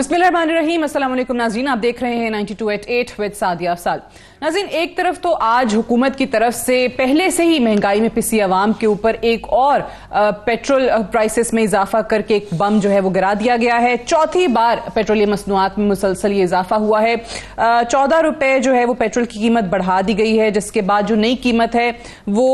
बिस्मिल्लाहिर्रहमानिर्रहीम। अस्सलाम वालेकुम नाज़रीन, आप देख रहे हैं 92@8 विद सादिया अफसाल। नाज़रीन, एक तरफ तो आज हुकूमत की तरफ से पहले से ही महंगाई में पिसी अवाम के ऊपर एक और पेट्रोल प्राइसेस में इजाफा करके एक बम जो है वो गिरा दिया गया है। चौथी बार पेट्रोलियम मसनूआत में मुसलसल ये इजाफा हुआ है। 14 रुपए जो है वो पेट्रोल की कीमत बढ़ा दी गई है, जिसके बाद जो नई कीमत है वो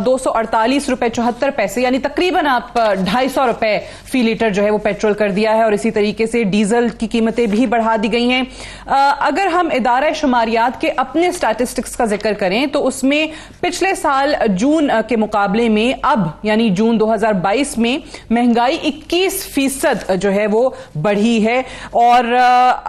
248 रुपए 74 पैसे यानी तकरीबन आप 250 रुपए फी लीटर जो है वो पेट्रोल कर दिया है। और इसी तरीके से डीजल की कीमतें भी बढ़ा दी गई हैं। अगर हम इदारा शुमारियात के अपने स्टैटिस्टिक्स का जिक्र करें तो उसमें पिछले साल जून के मुकाबले में अब यानी जून 2022 में महंगाई 21% जो है वो बढ़ी है। और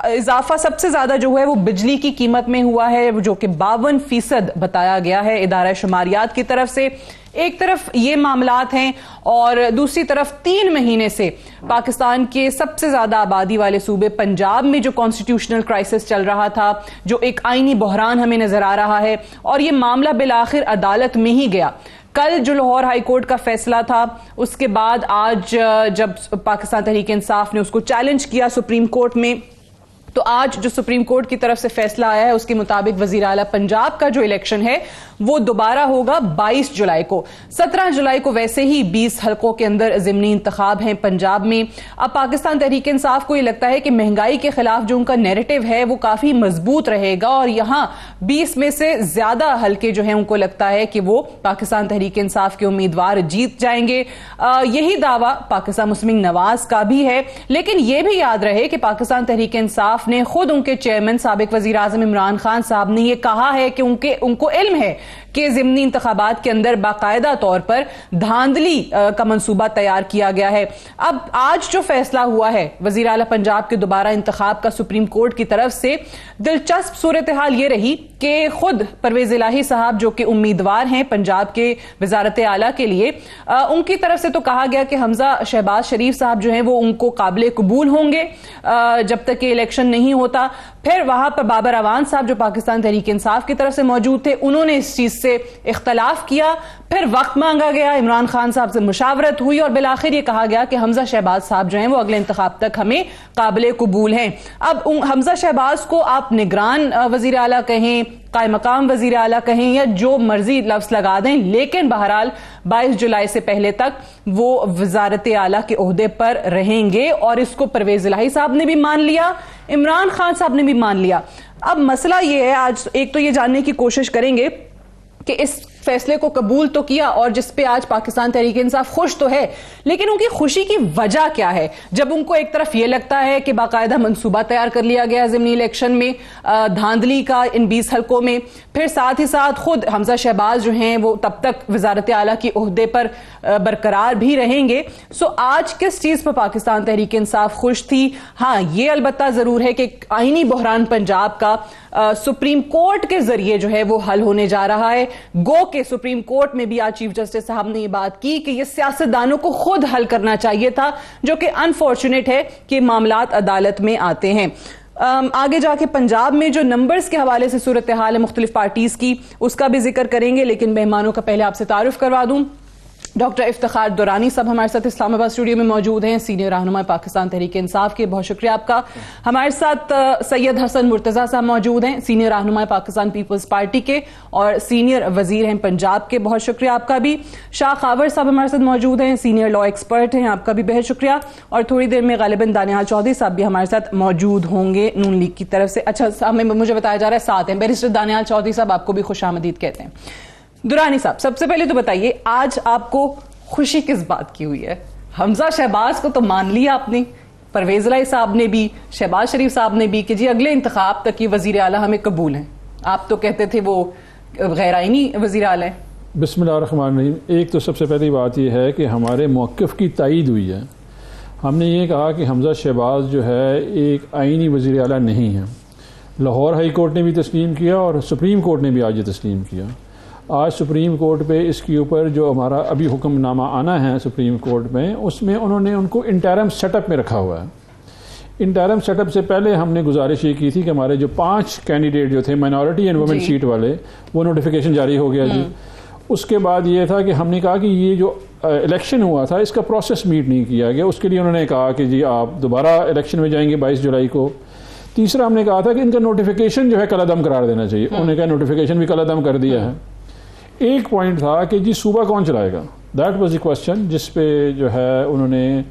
इजाफा सबसे ज्यादा जो है वो बिजली की कीमत में हुआ है, जो कि 52% बताया गया है इदारा शुमारियात की तरफ से। एक तरफ ये मामलात हैं और दूसरी तरफ 3 महीने से पाकिस्तान के सबसे ज्यादा आबादी वाले सूबे पंजाब में जो कॉन्स्टिट्यूशनल क्राइसिस चल रहा था, जो एक आईनी बहरान हमें नजर आ रहा है, और ये मामला बिलाखिर अदालत में ही गया। कल जो लाहौर हाई कोर्ट का फैसला था, उसके बाद आज जब पाकिस्तान तहरीक इंसाफ ने उसको चैलेंज किया सुप्रीम कोर्ट में, तो आज जो सुप्रीम कोर्ट की तरफ से फैसला आया है उसके मुताबिक वजीर आला पंजाब का जो इलेक्शन है वो दोबारा होगा 22 जुलाई को। 17 जुलाई को वैसे ही 20 हलकों के अंदर ज़िमनी इंतखाब हैं पंजाब में। अब पाकिस्तान तहरीक इंसाफ को ये लगता है कि महंगाई के खिलाफ जो उनका नैरेटिव है वो काफी मजबूत रहेगा और यहां 20 में से ज्यादा हलके जो है उनको लगता है कि वो पाकिस्तान तहरीक इंसाफ के उम्मीदवार जीत जाएंगे। यही दावा पाकिस्तान मुस्लिम नवाज का भी है। लेकिन यह भी याद रहे कि पाकिस्तान तहरीक इंसाफ ने खुद उनके चेयरमैन साबिक वजीर आजम इमरान खान साहब ने यह कहा है कि उनको इल्म है कि ज़िमनी इंतखाबात के अंदर बाकायदा तौर पर धांधली का मंसूबा तैयार किया गया है। अब आज जो फैसला हुआ है वजीर आला पंजाब के दोबारा इंतखाब का सुप्रीम कोर्ट की तरफ से, दिलचस्प सूरत हाल ये रही कि खुद परवेज इलाही साहब जो कि उम्मीदवार हैं पंजाब के वजारत आला के लिए, उनकी तरफ से तो कहा गया कि हमजा शहबाज शरीफ साहब जो हैं वो उनको काबिल कबूल होंगे जब तक कि इलेक्शन नहीं होता। फिर वहां पर बाबर अवान साहब जो पाकिस्तान तहरीक इंसाफ की तरफ से मौजूद थे, उन्होंने इस चीज से इख्तलाफ किया। फिर वक्त मांगा गया, इमरान खान साहब से मुशावरत हुई और बिलाखिर ये कहा गया कि हमजा शहबाज साहब जो हैं वो अगले इंतखाब तक हमें काबिल कबूल हैं। अब हमजा शहबाज को आप निगरान वजीर आला कहें, कायम मकाम वजीर आला कहें या जो मर्जी लफ्ज लगा दें, लेकिन बहरहाल 22 जुलाई से पहले तक वो वजारत आला के ओहदे पर रहेंगे। और इसको परवेज इलाही साहब ने भी मान लिया, इमरान खान साहब ने भी मान लिया। अब मसला ये है, आज एक तो ये जानने की कोशिश करेंगे कि इस फैसले को कबूल तो किया और जिसपे आज पाकिस्तान तहरीक इंसाफ खुश तो है, लेकिन उनकी खुशी की वजह क्या है? जब उनको एक तरफ यह लगता है कि बाकायदा मंसूबा तैयार कर लिया गया ज़िमनी इलेक्शन में धांधली का इन 20 हलकों में, फिर साथ ही साथ खुद हमजा शहबाज जो हैं वो तब तक वजारत आला के ओहदे पर बरकरार भी रहेंगे। सो आज किस चीज पर पाकिस्तान तहरीक इंसाफ खुश थी? हाँ, ये अलबत्ता जरूर है कि आईनी बहरान पंजाब का सुप्रीम कोर्ट के जरिए जो है वो हल होने जा रहा है। गो के सुप्रीम कोर्ट में भी आज चीफ जस्टिस साहब ने ये बात की कि ये सियासतदानों को खुद हल करना चाहिए था, जो कि अनफॉर्चुनेट है कि मामलात अदालत में आते हैं। आगे जाके पंजाब में जो नंबर्स के हवाले से सूरत हाल है मुख्तलिफ पार्टीज की, उसका भी जिक्र करेंगे। लेकिन मेहमानों का पहले आपसे तारुफ करवा दूं। डॉक्टर इफ्तिखार दुरानी साहब हमारे साथ इस्लामाबाद स्टूडियो में मौजूद हैं, सीनियर रहनुमा पाकिस्तान तहरीक इंसाफ के, बहुत शुक्रिया आपका। हमारे साथ सैयद हसन मुर्तजा साहब मौजूद हैं, सीनियर रहनुमा पाकिस्तान पीपल्स पार्टी के और सीनियर वजीर हैं पंजाब के, बहुत शुक्रिया आपका भी। शाह खावर साहब हमारे साथ मौजूद हैं, सीनियर लॉ एक्सपर्ट हैं, आपका भी बेहद शुक्रिया। और थोड़ी देर में गालिबन दानियाल चौधरी साहब भी हमारे साथ मौजूद होंगे नून लीग की तरफ से। अच्छा, हमें मुझे बताया जा रहा है 7 हैं। बैरिस्टर दानियाल चौधरी साहब, आपको भी खुशामदीद कहते हैं। दुरानी साहब, सबसे पहले तो बताइए, आज आपको खुशी किस बात की हुई है? हमजा शहबाज को तो मान लिया आपने, परवेज इलाही साहब ने भी, शहबाज शरीफ साहब ने भी कि जी अगले इंतखाब तक ये वजीर आला हमें कबूल हैं। आप तो कहते थे वो गैर आईनी वजीर आला है। बिस्मिल्लाहिर्रहमानिर्रहीम। एक तो सबसे पहली बात यह है कि हमारे मौक़िफ़ की तायीद हुई है। हमने ये कहा कि हमजा शहबाज जो है एक आईनी वजीर आला नहीं है। लाहौर हाई कोर्ट ने भी तस्लीम किया और सुप्रीम कोर्ट ने भी आज ये तस्लीम किया। आज सुप्रीम कोर्ट पे इसके ऊपर जो हमारा अभी हुक्मनामा आना है सुप्रीम कोर्ट में, उसमें उन्होंने उनको इंटरम सेटअप में रखा हुआ है। इंटरम सेटअप से पहले हमने गुजारिश ये की थी कि हमारे जो 5 कैंडिडेट जो थे माइनॉरिटी एंड वुमेन सीट वाले, वो नोटिफिकेशन जारी हो गया जी। उसके बाद ये था कि हमने कहा कि ये जो इलेक्शन हुआ था इसका प्रोसेस मीट नहीं किया गया, उसके लिए उन्होंने कहा कि जी आप दोबारा इलेक्शन में जाएंगे 22 जुलाई को। तीसरा हमने कहा था कि इनका नोटिफिकेशन जो है कलअदम करार देना चाहिए, उन्होंने कहा नोटिफिकेशन भी कलअदम कर दिया है। एक पॉइंट था कि जी सूबा कौन चलाएगा, दैट वाज द क्वेश्चन, जिस पे जो है उन्होंने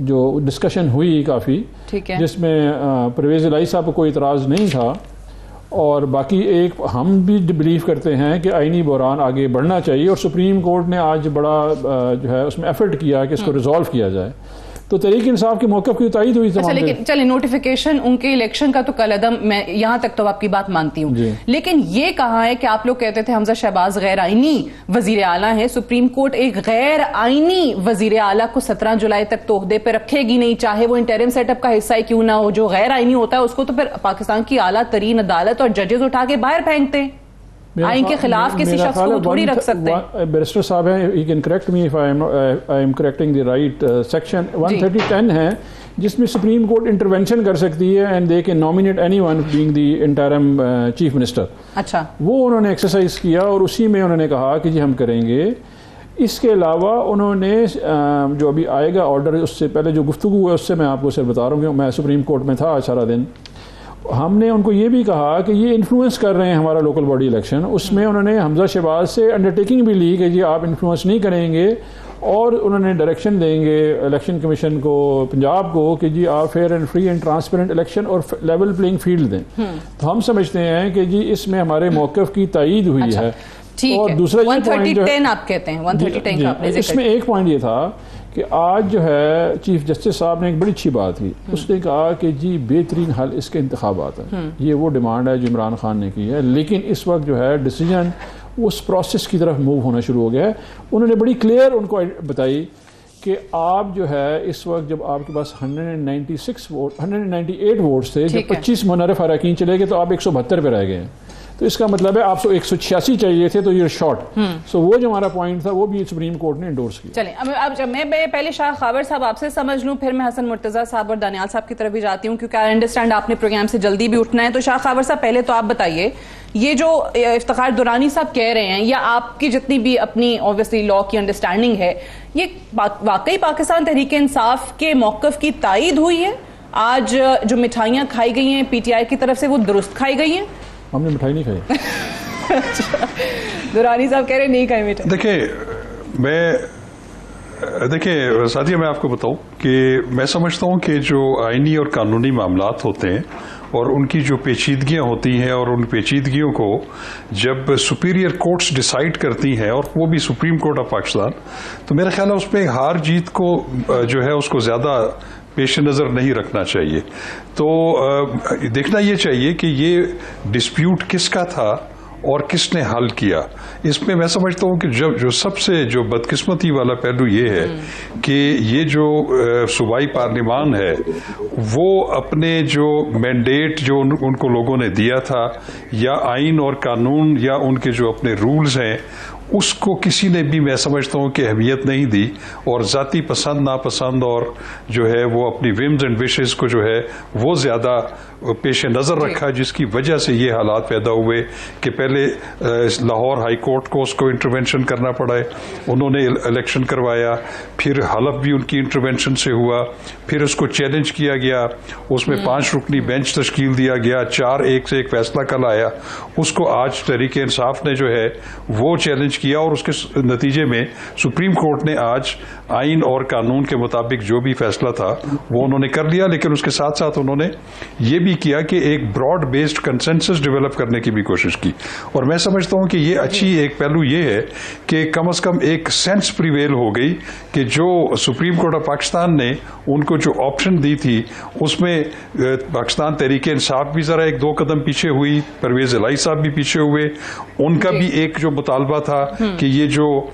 जो डिस्कशन हुई काफ़ी, जिसमें परवेज़ इलाही साहब को कोई इतराज़ नहीं था। और बाकी एक हम भी बिलीव करते हैं कि आईनी बहरान आगे बढ़ना चाहिए और सुप्रीम कोर्ट ने आज बड़ा जो है उसमें एफर्ट किया कि इसको रिजॉल्व किया जाए, तो तहरीक इंसाफ के मौक़िफ़ की तायीद हुई। अच्छा, लेकिन चले नोटिफिकेशन उनके इलेक्शन का तो कलअदम, मैं यहां तक तो आपकी बात मानती हूं, लेकिन ये कहा है कि आप लोग कहते थे हमजा शहबाज गैर आईनी वजीर आला है, सुप्रीम कोर्ट एक गैर आईनी वजीर आला को 17 जुलाई तक तोहदे पे रखेगी नहीं, चाहे वो इंटरिम सेटअप का हिस्सा ही क्यों ना हो। जो गैर आईनी होता है उसको तो फिर पाकिस्तान की आला तरीन अदालत और जजेस उठा के बाहर फेंकते हैं, आइन के खिलाफ किसी शख्स को थोड़ी रख सकते हैं। बैरिस्टर साहब हैं, he can correct me if I am correcting the right section 130(10) है जिसमें सुप्रीम कोर्ट इंटरवेंशन कर सकती है and they can nominate anyone being the interim chief minister. अच्छा, वो उन्होंने एक्सरसाइज किया और उसी में उन्होंने कहा कि जी हम करेंगे। इसके अलावा उन्होंने जो अभी आएगा ऑर्डर, उससे पहले जो गुफ्तगू है उससे मैं आपको सिर्फ बता रहा हूँ कि मैं सुप्रीम कोर्ट में था सारा दिन, हमने उनको ये भी कहा कि ये इन्फ्लुएंस कर रहे हैं हमारा लोकल बॉडी इलेक्शन। उसमें उन्होंने हमजा शहबाज से अंडरटेकिंग भी ली कि जी आप इन्फ्लुएंस नहीं करेंगे, और उन्होंने डायरेक्शन देंगे इलेक्शन कमीशन को पंजाब को कि जी आप fair and free and transparent election और लेवल प्लेइंग फील्ड दें। तो हम समझते हैं कि जी इसमें हमारे मौक़िफ़ की तायीद हुई है। और दूसरा 130(10) आप कहते हैं, 130(10) का आपने इसमें एक पॉइंट ये था कि आज जो है चीफ जस्टिस साहब ने एक बड़ी अच्छी बात की, उसने कहा कि जी बेहतरीन हल इसके इंतखाबात है। ये वो डिमांड है जो इमरान खान ने की है, लेकिन इस वक्त जो है डिसीजन उस प्रोसेस की तरफ मूव होना शुरू हो गया है। उन्होंने बड़ी क्लियर उनको बताई कि आप जो है इस वक्त जब आपके पास 198 वोट्स थे, जब 25 मुनर्रफ अरकान चले गए तो आप 172 पे रह गए हैं, तो इसका मतलब है आपको 186 चाहिए थे, तो ये शॉर्ट। सो वो जो हमारा पॉइंट था वो भी सुप्रीम कोर्ट ने एंडोर्स किया। चलें, अब जब मैं पहले शाह खावर साहब आपसे समझ लूं, फिर मैं हसन मुर्तजा साहब और दानियाल साहब की तरफ भी जाती हूं, क्योंकि आई अंडरस्टैंड आपने प्रोग्राम से जल्दी भी उठना है। तो शाह खावर साहब पहले तो आप बताइए, ये जो इफ्तिखार दुरानी साहब कह रहे हैं या आपकी जितनी भी अपनी ऑब्वियसली लॉ की अंडरस्टैंडिंग है, ये वाकई पाकिस्तान तहरीक इंसाफ के मौक़िफ़ की तायीद हुई है? आज जो मिठाइयाँ खाई गई हैं PTI की तरफ से वो दुरुस्त खाई गई हैं? हमने मिठाई नहीं खाई। दुरानी साहब कह रहे नहीं खाई मिठाई। देखिए सादिया, मैं आपको बताऊं कि मैं समझता हूं कि जो आईनी और कानूनी मामलात होते हैं और उनकी जो पेचीदगियां होती हैं और उन पेचीदगियों को जब सुपीरियर कोर्ट्स डिसाइड करती हैं, और वो भी सुप्रीम कोर्ट ऑफ पाकिस्तान, तो मेरा ख्याल है उसमें हार जीत को जो है उसको ज्यादा पेश नज़र नहीं रखना चाहिए। तो देखना ये चाहिए कि ये डिस्प्यूट किसका था और किसने हल किया। इसमें मैं समझता हूँ कि जो सबसे जो बदकिस्मती वाला पहलू ये है कि ये जो सूबाई पार्लिमान है वो अपने जो मैंडेट जो उनको लोगों ने दिया था, या आइन और कानून या उनके जो अपने रूल्स हैं, उसको किसी ने भी मैं समझता हूँ कि अहमियत नहीं दी, और ज़ाती पसंद नापसंद और जो है वो अपनी विम्स एंड विशेस को जो है वो ज़्यादा पेश नज़र रखा, जिसकी वजह से ये हालात पैदा हुए कि पहले लाहौर हाई कोर्ट को उसको इंटरवेंशन करना पड़ा है, उन्होंने इलेक्शन करवाया, फिर हलफ भी उनकी इंटरवेंशन से हुआ, फिर उसको चैलेंज किया गया, उसमें 5 रुकनी बेंच तश्कील दिया गया, 4-1 से एक फैसला कल आया, उसको आज तहरीक इंसाफ ने जो है वो चैलेंज किया, और उसके नतीजे में सुप्रीम कोर्ट ने आज आइन और कानून के मुताबिक जो भी फैसला था वो उन्होंने कर लिया। लेकिन उसके साथ साथ उन्होंने ये भी किया कि एक ब्रॉड बेस्ड कंसेंसस डेवलप करने की भी कोशिश की, और मैं समझता हूं कि ये अच्छी एक पहलू ये है कि कम से कम एक सेंस प्रिवेल हो गई कि जो सुप्रीम कोर्ट ऑफ पाकिस्तान ने उनको जो ऑप्शन दी थी उसमें पाकिस्तान तहरीक इंसाफ भी जरा 1-2 कदम पीछे हुई, परवेज इलाही साहब भी पीछे हुए, उनका भी एक जो मुतालबा था कि ये जो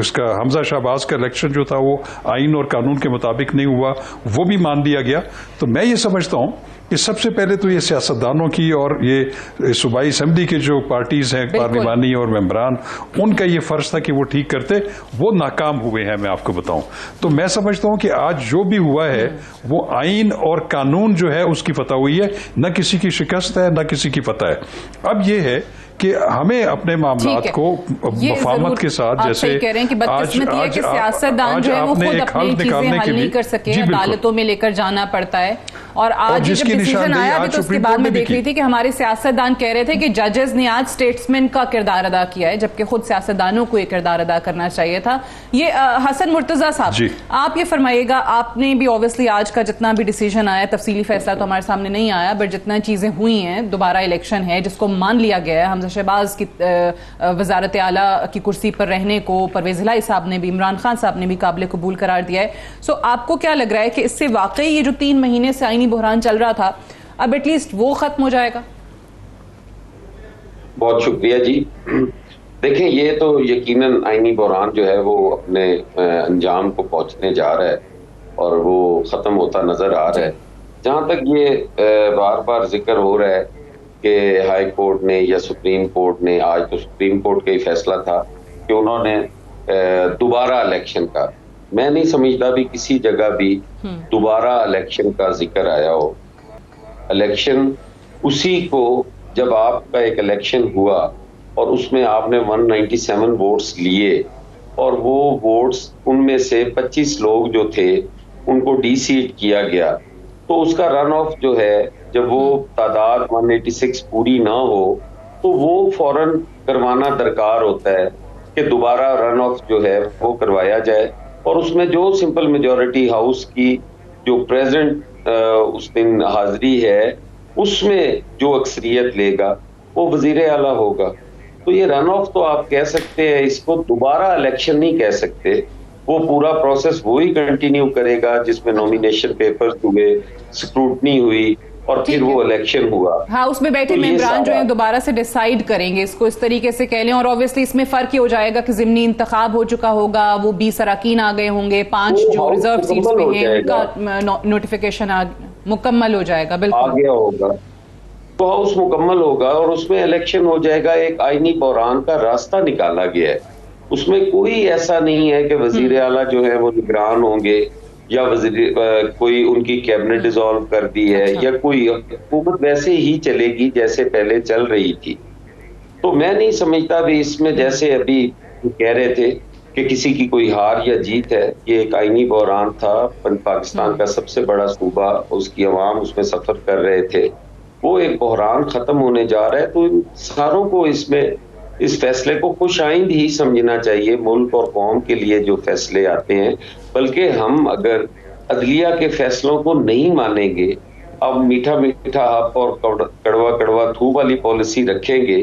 इसका हमजा शहबाज का इलेक्शन जो था वो आइन और कानून के मुताबिक नहीं हुआ, वो भी मान लिया गया। तो मैं ये समझता हूं कि सबसे पहले तो ये सियासतदानों की और ये सूबाई असेंबली के जो पार्टीज हैं पार्लिमानी और मेंबरान, उनका ये फर्ज था कि वो ठीक करते, वो नाकाम हुए हैं। मैं आपको बताऊं तो मैं समझता हूं कि आज जो भी हुआ है वो आइन और कानून जो है उसकी फतह हुई है, न किसी की शिकस्त है न किसी की फतह है। अब ये है कि हमें अपने मामलात को मफाहमत के साथ, जैसे कह रहे हैं कि बदकिस्मती है कि सियासतदान जो है वो खुद अपनी चीजें हल नहीं कर सके, अदालतों में लेकर जाना पड़ता है। और आज जब डिसीजन आया तो उसके बाद में देख रही थी कि हमारे सियासतदान कह रहे थे कि जजेस ने आज स्टेट्समैन का किरदार अदा किया है, जबकि खुद सियासतदानों को ये किरदार अदा करना चाहिए था। ये हसन मुर्तजा साहब, आप ये फरमाइएगा, आपने भी ऑब्वियसली आज का जितना भी डिसीजन आया, तफसीली फैसला तो हमारे सामने नहीं आया, बट जितना चीजें हुई हैं, दोबारा इलेक्शन है जिसको मान लिया गया है, हमजा शहबाज की वजारत आला की कुर्सी पर रहने को परवेज इलाही साहब ने भी, इमरान खान साहब ने भी काबिल कबूल करार दिया है। सो आपको क्या लग रहा है कि इससे वाकई ये जो 3 महीने से आईनी बहरान चल रहा था, अब एटलीस्ट वो खत्म हो जाएगा? बहुत शुक्रिया जी। देखें, ये तो यकीनन आईनी बहरान जो है वो अपने अंजाम को पहुंचने जा रहा है और वो खत्म होता नजर आ रहा है। जहां तक ये बार बार जिक्र हो रहा है कि हाई कोर्ट ने या सुप्रीम कोर्ट ने, आज तो सुप्रीम कोर्ट का ही फैसला था कि उन्होंने दोबारा इलेक्शन का, मैं नहीं समझता भी किसी जगह भी दोबारा इलेक्शन का जिक्र आया हो। इलेक्शन उसी को, जब आपका एक इलेक्शन हुआ और उसमें आपने 197 वोट्स लिए और वो वोट्स, उनमें से 25 लोग जो थे उनको डी-सीट किया गया, तो उसका रन ऑफ जो है, जब वो तादाद 186 पूरी ना हो तो वो फौरन करवाना दरकार होता है कि दोबारा रन ऑफ जो है वो करवाया जाए। और उसमें जो सिंपल मेजॉरिटी हाउस की जो प्रेजेंट उस दिन हाजिरी है, उसमें जो अक्सरियत लेगा वो वजीर आला होगा। तो ये रन ऑफ तो आप कह सकते हैं, इसको दोबारा इलेक्शन नहीं कह सकते। वो पूरा प्रोसेस वो ही कंटिन्यू करेगा जिसमें नॉमिनेशन पेपर्स हुए, स्क्रूटनी हुई और फिर वो इलेक्शन हुआ। हाँ, उसमें बैठे मेंबरान जो है दोबारा से डिसाइड करेंगे, इसको इस तरीके से कह लें। और ऑब्वियसली इसमें फर्क ये हो जाएगा कि ज़िमनी इंतखाब हो चुका होगा, वो 20 अरकान आ गए होंगे, 5 जो रिजर्व सीट्स पे हैं उनका नोटिफिकेशन मुकम्मल हो जाएगा, बिल्कुल आ गया होगा, तो हाउस मुकम्मल होगा और उसमें इलेक्शन हो जाएगा। एक आईनी बहरान का रास्ता निकाला गया है, उसमें कोई ऐसा नहीं है कि वजीर आला जो है वो निगरान होंगे या कोई उनकी कैबिनेट डिसॉल्व कर दी है, या कोई हुकूमत वैसे ही चलेगी जैसे पहले चल रही थी। तो मैं नहीं समझता भी इसमें, जैसे अभी कह रहे थे कि किसी की कोई हार या जीत है, ये एक आईनी बहरान था। पाकिस्तान का सबसे बड़ा सूबा, उसकी अवाम उसमें सफर कर रहे थे, वो एक बहरान खत्म होने जा रहा है। तो इन सारों को इसमें, इस फैसले को खुशाइंद ही समझना चाहिए मुल्क और कौम के लिए जो फैसले आते हैं। बल्कि हम अगर अदलिया के फैसलों को नहीं मानेंगे, अब मीठा मीठा हप और कड़वा कड़वा थू वाली पॉलिसी रखेंगे,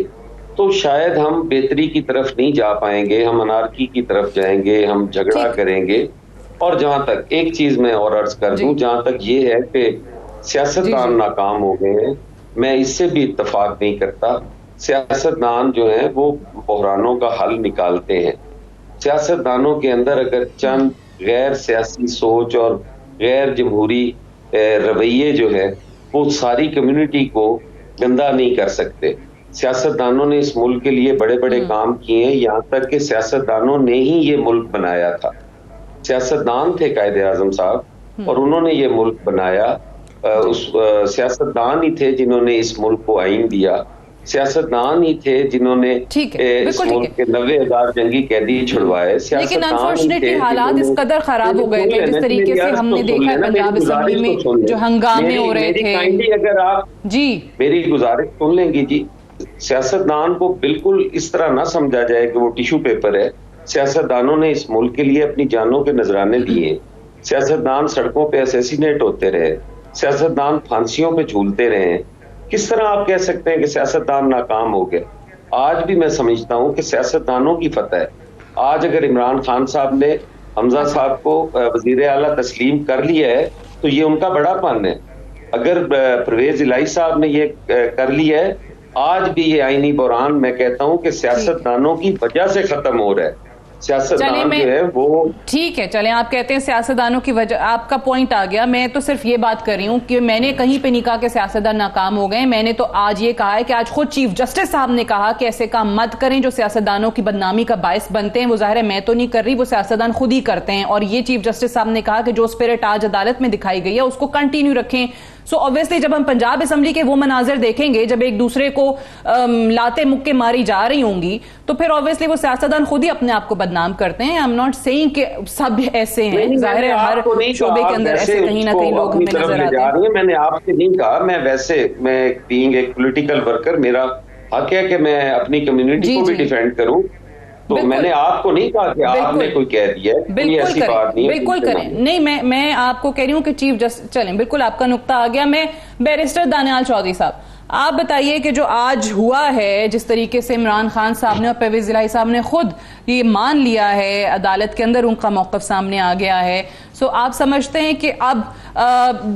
तो शायद हम बेहतरी की तरफ नहीं जा पाएंगे, हम अनारकी की तरफ जाएंगे, हम झगड़ा करेंगे। और जहां तक एक चीज मैं और अर्ज कर दूं, जहां तक ये है कि सियासतदान नाकाम हो गए हैं, मैं इससे भी इत्तेफाक नहीं करता। सियासतदान जो है वो बहरानों का हल निकालते हैं। सियासतदानों के अंदर अगर चंद गैर सियासी सोच और गैर जमहूरी रवैये जो है वो सारी कम्युनिटी को गंदा नहीं कर सकते। सियासतदानों ने इस मुल्क के लिए बड़े बड़े काम किए हैं, यहाँ तक कि सियासतदानों ने ही ये मुल्क बनाया था। सियासतदान थे कायदे आजम साहब और उन्होंने ये मुल्क बनाया। उस सियासतदान ही थे जिन्होंने इस मुल्क को आइन दिया, सियासतदान ही थे जिन्होंने इस मुल्क के 90,000 जंगी कैदी छुड़वाए। लेकिन अनफॉर्चुनेटली हालात इस कदर खराब हो गए थे, जिस तरीके से हमने देखा है पंजाब असेंबली में जो हंगामे हो रहे थे। अगर आप जी मेरी गुजारिश सुन लेंगी जी, सियासतदान को बिल्कुल इस तरह ना समझा जाए कि वो टिश्यू पेपर है। सियासतदानों ने इस मुल्क के लिए अपनी जानों के नजराने दिए। सियासतदान सड़कों पे असैसिनेट होते रहे, सियासतदान फांसियों पे झूलते रहे। किस तरह आप कह सकते हैं कि सियासतदान नाकाम हो गए? आज भी मैं समझता हूं कि सियासतदानों की फतह है। आज अगर इमरान खान साहब ने हमजा साहब को वजीर आला तस्लीम कर लिया है तो ये उनका बड़ापन है। अगर परवेज इलाही साहब ने ये कर लिया है, आज भी ये आईनी बहरान मैं कहता हूं कि सियासतदानों की वजह से खत्म हो रहा है। सियासतदान जो है वो ठीक है, चलें आप कहते हैं सियासतदानों की वजह, आपका पॉइंट आ गया। मैं तो सिर्फ ये बात कर रही हूँ कि मैंने कहीं पे नहीं कहा कि सियासतदान नाकाम हो गए। मैंने तो आज ये कहा है कि आज खुद चीफ जस्टिस साहब ने कहा कि ऐसे काम मत करें जो सियासतदानों की बदनामी का बायस बनते हैं। वो जाहिर है मैं तो नहीं कर रही, वो सियासतदान खुद ही करते हैं। और ये चीफ जस्टिस साहब ने कहा कि जो स्पिरिट आज अदालत में दिखाई गई है उसको कंटिन्यू रखें। सो ऑब्वियसली जब हम पंजाब असेंबली के वो मनाजिर देखेंगे जब एक दूसरे को लाते मुक्के मारी जा रही होंगी, तो फिर ऑब्वियसली वो सियासतदान खुद ही अपने आप को बदनाम करते हैं। आई एम नॉट सेइंग कि सब ऐसे हैं, जाहिर है हर शोबे के अंदर ऐसे कहीं ना कहीं लोग हमें नजर आते हैं। मैंने आपसे नहीं कहा, मैं बीइंग एक पॉलिटिकल वर्कर, मेरा हक है कि मैं अपनी कम्युनिटी को भी डिफेंड करूं, तो मैंने आपको नहीं कहा कि आपने कोई कह दिया है, बिल्कुल करें, बिल्कुल करें। नहीं, मैं आपको कह रही हूँ कि चीफ जस्टिस, चलें बिल्कुल आपका नुक्ता आ गया। मैं बैरिस्टर दानियाल चौधरी साहब, आप बताइए कि जो आज हुआ है, जिस तरीके से इमरान खान साहब ने और परवेज इलाही साहब ने खुद ये मान लिया है, अदालत के अंदर उनका मौक़िफ़ सामने आ गया है, सो आप समझते हैं कि अब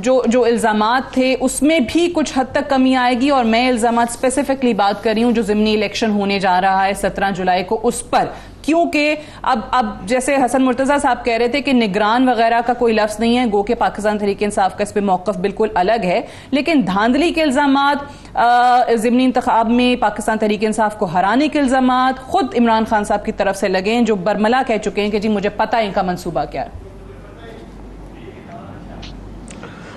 जो इल्ज़ामात थे उसमें भी कुछ हद तक कमी आएगी? और मैं इल्ज़ामात स्पेसिफिकली बात कर रही हूँ जो ज़िमनी इलेक्शन होने जा रहा है 17 जुलाई को, उस पर, क्योंकि अब जैसे हसन मुर्तज़ा साहब कह रहे थे कि निगरान वगैरह का कोई लफ्ज़ नहीं है, गो के पाकिस्तान तहरीक इंसाफ का इस पर मौक़िफ़ बिल्कुल अलग है, लेकिन धांधली के इल्ज़ामात, ज़िमनी इंतखाब में पाकिस्तान तहरीक इंसाफ को हराने के इल्ज़ामात खुद इमरान खान साहब की तरफ से लगे हैं, जो बरमला कह चुके हैं कि जी मुझे पता है इनका मंसूबा क्या है।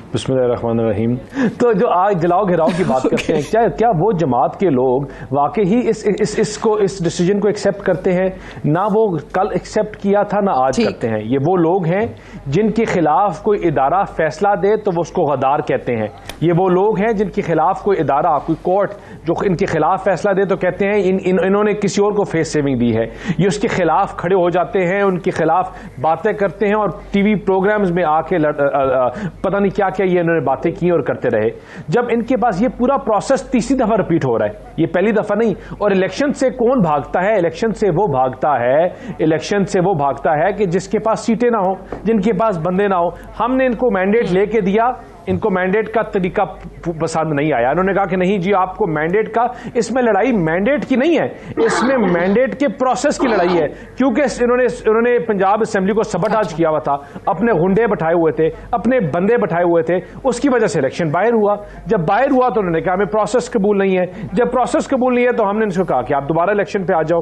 बिस्मिल्लाहिर्रहमानिर्रहीम। तो जो आज जलाओ घिराव की बात करते हैं, क्या वो जमात के लोग वाकई ही इस डिसीजन को एक्सेप्ट करते हैं? ना वो कल एक्सेप्ट किया था, ना आज करते हैं। ये वो लोग हैं जिनके खिलाफ कोई इदारा फैसला दे तो वो उसको गद्दार कहते हैं। ये वो लोग हैं जिनके खिलाफ कोई इदारा, कोई कोर्ट जो इनके खिलाफ फैसला दे तो कहते हैं इन्होंने किसी और को फेस सेविंग दी है। ये उसके खिलाफ खड़े हो जाते हैं, उनके खिलाफ बातें करते हैं और टीवी प्रोग्राम्स में आके पता नहीं क्या क्या ये इन्होंने बातें की और करते रहे। जब इनके पास ये पूरा प्रोसेस तीसरी दफा रिपीट हो रहा है, ये पहली दफा नहीं। और इलेक्शन से कौन भागता है? इलेक्शन से वो भागता है कि जिसके पास सीटें ना हो, जिनके पास बंदे ना हो। हमने इनको मैंडेट लेके दिया, इनको मैंडेट का तरीका पसंद नहीं आया। इन्होंने कहा कि नहीं जी आपको मैंडेट का, इसमें लड़ाई मैंडेट की नहीं है, इसमें मैंडेट के प्रोसेस की लड़ाई है। क्योंकि इन्होंने पंजाब असेंबली को सबटाज किया हुआ था, अपने गुंडे बैठाए हुए थे, अपने बंदे बैठाए हुए थे, उसकी वजह से इलेक्शन बाहर हुआ। जब बाहर हुआ तो उन्होंने कहा हमें प्रोसेस कबूल नहीं है। जब प्रोसेस कबूल नहीं है तो हमने इनको कहा कि आप दोबारा इलेक्शन पे आ जाओ।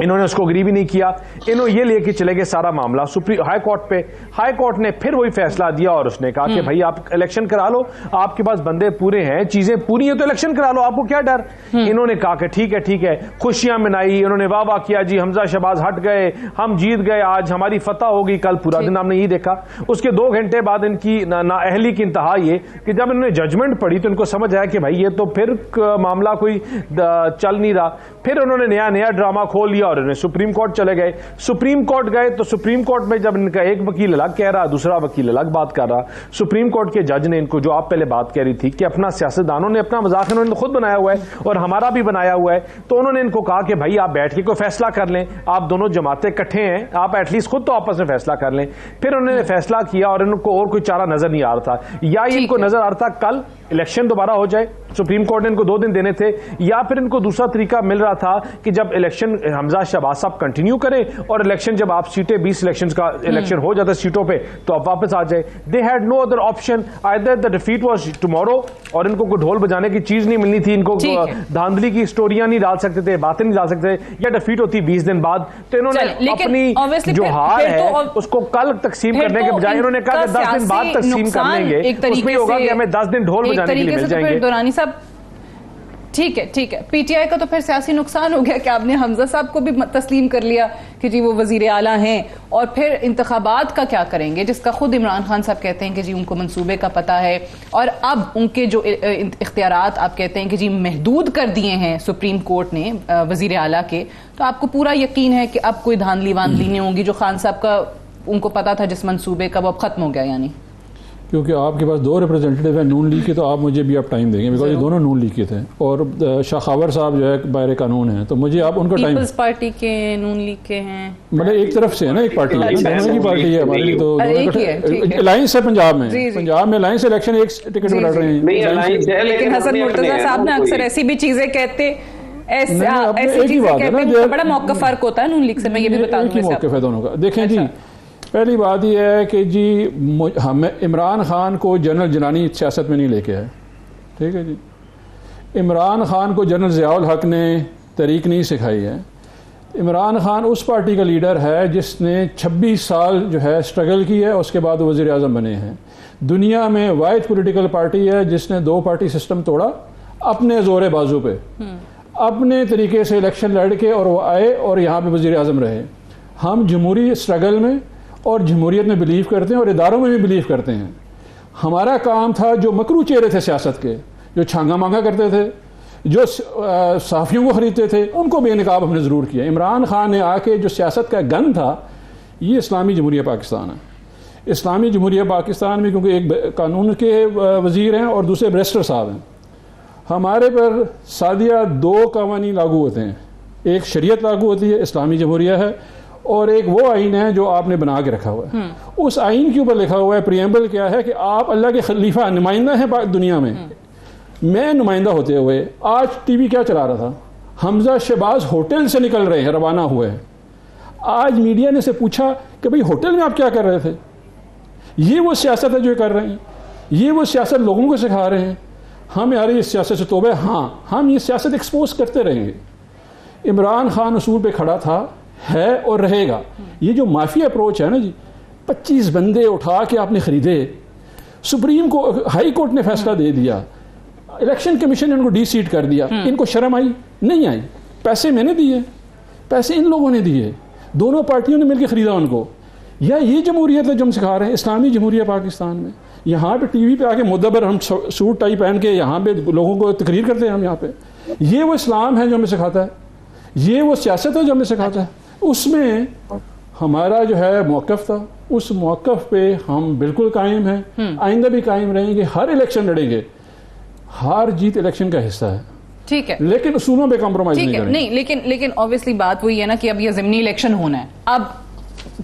इन्होंने उसको अग्री भी नहीं किया। इन्होंने ये लेके चले गए सारा मामला सुप्रीम हाई कोर्ट पे। हाई कोर्ट ने फिर वही फैसला दिया और उसने कहा कि भाई आप इलेक्शन करा लो, आपके पास बंदे पूरे हैं, चीजें पूरी हैं तो इलेक्शन करा लो, आपको क्या डर। इन्होंने कहा कि ठीक है, खुशियां मनाई, इन्होंने वाह वाह किया, जी हमजा शहबाज हट गए, हम जीत गए, आज हमारी फतह होगी। कल पूरा दिन हमने यही देखा। उसके 2 घंटे बाद इनकी नाअहली की इंतहा ये कि जब इन्होंने जजमेंट पढ़ी तो इनको समझ आया कि भाई ये तो फिर मामला कोई चल नहीं रहा। फिर उन्होंने नया ड्रामा खोल लिया और इन्हें सुप्रीम कोर्ट चले गए। सुप्रीम कोर्ट गए तो सुप्रीम कोर्ट में जब इनका एक वकील अलग कह रहा, दूसरा वकील अलग बात कर रहा, सुप्रीम कोर्ट के जज ने इनको, जो आप पहले बात कह रही थी कि अपना सियासतदानों ने अपना मजाक इन्होंने खुद बनाया हुआ है और हमारा भी बनाया हुआ है, तो उन्होंने इनको कहा कि भाई आप बैठ के कोई फैसला कर लें, आप दोनों जमातें इकट्ठे हैं, आप एटलीस्ट खुद तो आपस में फैसला कर लें। फिर उन्होंने फैसला किया और इनको और कोई चारा नजर नहीं आ रहा था। या इनको नजर आ रहा था कल इलेक्शन दोबारा हो जाए, सुप्रीम कोर्ट ने इनको 2 दिन देने थे, या फिर इनको दूसरा तरीका मिल रहा था कि जब इलेक्शन हमजा शहबाज साहब कंटिन्यू करें और इलेक्शन जब आप सीटें 20 इलेक्शन का इलेक्शन हो जाता है सीटों पे तो आप वापस आ जाए। They had no other option, either the defeat was tomorrow, और इनको कोई ढोल बजाने की चीज नहीं मिलनी थी, इनको धांधली की स्टोरियां नहीं डाल सकते थे, बातें नहीं डाल सकते थे, या डिफीट होती 20 दिन बाद। तो इन्होंने अपनी जो हार है उसको कल तकसीम करने के बजाय इन्होंने कहा कि 10 दिन बाद तकसीम कर लेंगे, उसमें होगा कि हमें 10 दिन ढोल बजाने के लिए मिल जाएंगे। दुरानी साहब ठीक है, पीटीआई का तो फिर सियासी नुकसान हो गया कि आपने हमजा साहब को भी तस्लीम कर लिया कि जी वो वजीर आला हैं, और फिर इंतखाबात का क्या करेंगे जिसका खुद इमरान खान साहब कहते हैं कि जी उनको मंसूबे का पता है, और अब उनके जो इख्तियारात आप कहते हैं कि जी महदूद कर दिए हैं सुप्रीम कोर्ट ने वजीर आला के, तो आपको पूरा यकीन है कि अब कोई धांधली वांधली नहीं होगी? जो खान साहब का उनको पता था जिस मंसूबे का, वो अब खत्म हो गया यानी? क्योंकि आपके पास 2 रिप्रेजेंटेटिव हैं नून लीग के, तो आप मुझे भी आप टाइम देंगे, बिकॉज ये दोनों नून लीग के थे, और शाखावर साहब जो है बाहर कानून है, तो मुझे आप उनका टाइम। पीपल्स पार्टी के नून लीग के हैं, मतलब एक तरफ से है ना, एक पार्टी है, दोनों की पार्टी है हमारी, तो अलायंस है पंजाब में अलायंस इलेक्शन एक टिकट पर लड़ रहे हैं। लेकिन हसन मुर्तजा साहब ने अक्सर ऐसी भी चीजें कहते, बड़ा मौका फर्क होता है नून लीग से, मैं ये भी बता दूं दोनों का। देखें जी, पहली बात यह है कि जी हमें इमरान खान को जनरल जिलानी सियासत में नहीं लेके आए, ठीक है जी। इमरान खान को जनरल ज़ियाउल हक ने तरीक नहीं सिखाई है। इमरान खान उस पार्टी का लीडर है जिसने 26 साल जो है स्ट्रगल की है, उसके बाद वज़ीर आज़म बने हैं। दुनिया में वाइड पॉलिटिकल पार्टी है जिसने 2 पार्टी सिस्टम तोड़ा अपने जोरे बाजू पे, अपने तरीके से इलेक्शन लड़ के और वो आए और यहाँ पे वज़ीर आज़म रहे। हम जमहूरी स्ट्रगल में और जमहूरियत में बिलीव करते हैं और इदारों में भी बिलीव करते हैं। हमारा काम था जो मकरू चेहरे थे सियासत के, जो छांगा मांगा करते थे, जो सहाफ़ियों को ख़रीदते थे, उनको बेनकाब हमने ज़रूर किया। इमरान खान ने आके जो सियासत का गन था, ये इस्लामी जमहूरिया पाकिस्तान है। इस्लामी जमहूरिया पाकिस्तान में क्योंकि एक कानून के वज़ीर हैं और दूसरे बैरिस्टर साहब हैं, हमारे पर सादिया 2 कानून लागू होते हैं। एक शरीयत लागू होती है, इस्लामी जमहूरिया है, और एक वो आइन है जो आपने बना के रखा हुआ है। उस आइन के ऊपर लिखा हुआ है, प्रियम्बल क्या है कि आप अल्लाह के खलीफा नुमाइंदा हैं दुनिया में। मैं नुमाइंदा होते हुए आज टीवी क्या चला रहा था, हमजा शहबाज होटल से निकल रहे हैं, रवाना हुए हैं। आज मीडिया ने से पूछा कि भाई होटल में आप क्या कर रहे थे? ये वो सियासत है जो कर रहे हैं, ये वो सियासत लोगों को सिखा रहे हैं। हम यार इस सियासत से तौबा, हाँ हम ये सियासत एक्सपोज करते रहेंगे। इमरान खान उसूल पे खड़ा था, है और रहेगा। ये जो माफिया अप्रोच है ना जी, 25 बंदे उठा के आपने खरीदे, सुप्रीम को हाई कोर्ट ने फैसला दे दिया, इलेक्शन कमीशन ने उनको डी-सीट कर दिया, इनको शर्म आई? नहीं आई। पैसे मैंने दिए, पैसे इन लोगों ने दिए, दोनों पार्टियों ने मिलकर खरीदा उनको। या ये जमहूरियत है जो हम सिखा रहे हैं इस्लामी जमहूरिया पाकिस्तान में? यहाँ पे टीवी पे आके मुद्दबर हम सूट टाई पहन के यहाँ पे लोगों को तकरीर करते हैं हम यहाँ पे। ये वो इस्लाम है जो हमें सिखाता है, ये वो सियासत है जो हमें सिखाता है। उसमें हमारा जो है मौक़िफ़ था, उस मौक़िफ़ पे हम बिल्कुल कायम हैं, आइंदा भी कायम रहेंगे। हर इलेक्शन लड़ेंगे, हार जीत इलेक्शन का हिस्सा है, ठीक है, लेकिन उसूलों पे कॉम्प्रोमाइज नहीं करेंगे। नहीं, लेकिन ऑब्वियसली बात वही है ना कि अब ये ज़िमनी इलेक्शन होना है। अब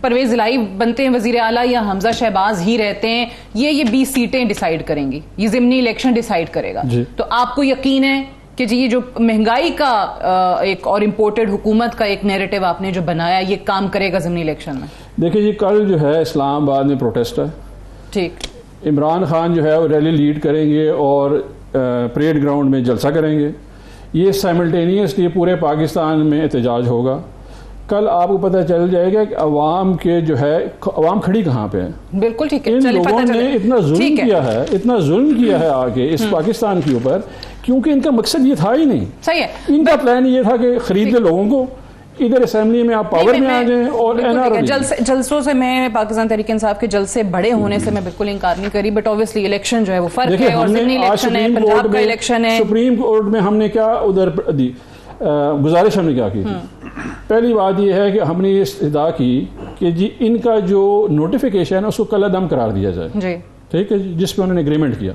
परवेज इलाही बनते हैं वजीर आला या हमजा शहबाज ही रहते हैं, ये 20 सीटें डिसाइड करेंगी, ये ज़िमनी इलेक्शन डिसाइड करेगा। तो आपको यकीन है कि जी ये जो महंगाई का एक और इम्पोर्टेड हुकूमत का एक नैरेटिव आपने जो बनाया, ये काम करेगा ज़िमनी इलेक्शन में? देखिए जी, कल जो है इस्लामाबाद में प्रोटेस्ट है, ठीक, इमरान खान जो है वो रैली लीड करेंगे और परेड ग्राउंड में जलसा करेंगे। ये साइमल्टेनियसली पूरे पाकिस्तान में एहतजाज होगा। कल आपको पता चल जाएगा कि अवाम के जो है अवाम खड़ी कहाँ पे है। बिल्कुल ठीक है। इन लोगों ने इतना जुल्म किया है, इतना जुल्म किया है आके इस पाकिस्तान के ऊपर, क्योंकि इनका मकसद ये था ही नहीं। सही है, इनका प्लान ये था कि खरीद दे लोगों को, इधर असेंबली में आप पावर में आ जाएं और जलसों से मैं पाकिस्तान तहरीक इंसाफ के जलसे बड़े होने से मैं बिल्कुल इनकार नहीं करी, बट ऑब्वियसली इलेक्शन जो है वो फर्क है और ज़िमनी इलेक्शन है, पंजाब का इलेक्शन है। सुप्रीम कोर्ट में हमने क्या उधर दी गुजारिश हमने क्या की थी? पहली बात यह है कि हमने ये इस्तदा की कि जी इनका जो नोटिफिकेशन है उसको कलअदम करार दिया जाए, ठीक है जी, जिस पे उन्होंने एग्रीमेंट किया।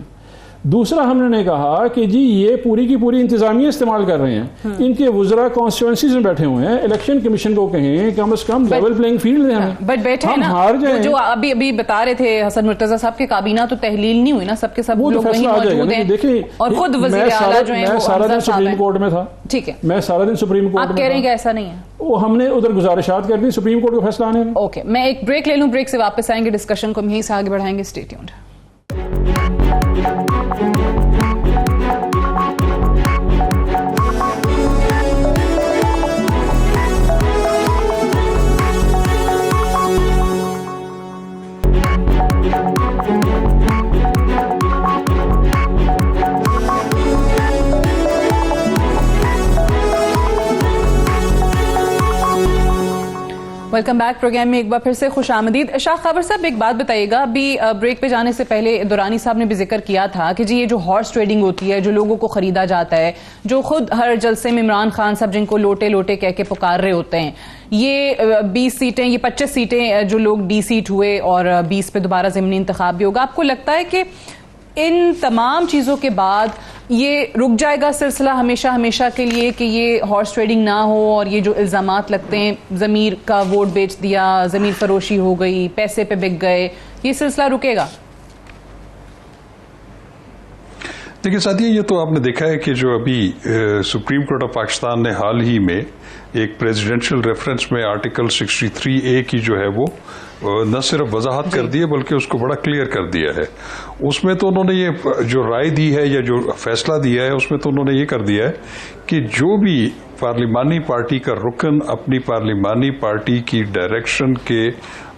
दूसरा हमने कहा कि जी ये पूरी की पूरी इंतजामिया इस्तेमाल कर रहे हैं, इनके वुज़रा कॉन्स्टिट्यूएंसीज में बैठे हुए हैं, इलेक्शन कमीशन को कहें कम से कम लेवल प्लेइंग फील्ड दें हमें, बट बैठे हम हार जाए। जो अभी बता रहे थे हसन मुर्तजा साहब की काबीना तो तहलील नहीं हुई ना, सबके सब लोग वहीं मौजूद हैं। देखिए और खुद वज़ीर आला जो है मैं सारा दिन सुप्रीम कोर्ट में था, ठीक है, मैं सारा दिन सुप्रीम कोर्ट में। आप कह रहे हैं कि ऐसा नहीं है? वो हमने उधर गुजारिशात कर दी सुप्रीम कोर्ट का फैसला आने में। ओके, मैं एक ब्रेक ले लूं, ब्रेक से वापस आएंगे, डिस्कशन को हम यहीं से आगे बढ़ाएंगे। Stay tuned. Welcome back program में एक बार फिर से खुश आमदीद। शाह खबर साहब, एक बात बताइएगा, अभी ब्रेक पे जाने से पहले दुरानी साहब ने भी जिक्र किया था कि जी ये जो हॉर्स ट्रेडिंग होती है, जो लोगों को खरीदा जाता है, जो खुद हर जलसे में इमरान खान साहब जिनको लोटे लोटे कह के पुकार रहे होते हैं, ये 20 सीटें, ये 25 सीटें जो लोग डी-सीट हुए और 20 पे दोबारा ज़िमनी इंतखाब भी होगा, आपको लगता है कि इन तमाम चीज़ों के बाद ये रुक जाएगा सिलसिला हमेशा हमेशा के लिए कि ये हॉर्स ट्रेडिंग ना हो और ये जो इल्ज़ामात लगते हैं ज़मीर का वोट बेच दिया, ज़मीर फरोशी हो गई, पैसे पे बिक गए, ये सिलसिला रुकेगा? देखिए साथियों, ये तो आपने देखा है कि जो अभी सुप्रीम कोर्ट ऑफ पाकिस्तान ने हाल ही में एक प्रेसिडेंशियल रेफरेंस में आर्टिकल 63A की जो है वो न सिर्फ वजाहत कर दी है बल्कि उसको बड़ा क्लियर कर दिया है। उसमें तो उन्होंने ये जो राय दी है या जो फैसला दिया है उसमें तो उन्होंने ये कर दिया है कि जो भी पार्लिमानी पार्टी का रुकन अपनी पार्लिमानी पार्टी की डायरेक्शन के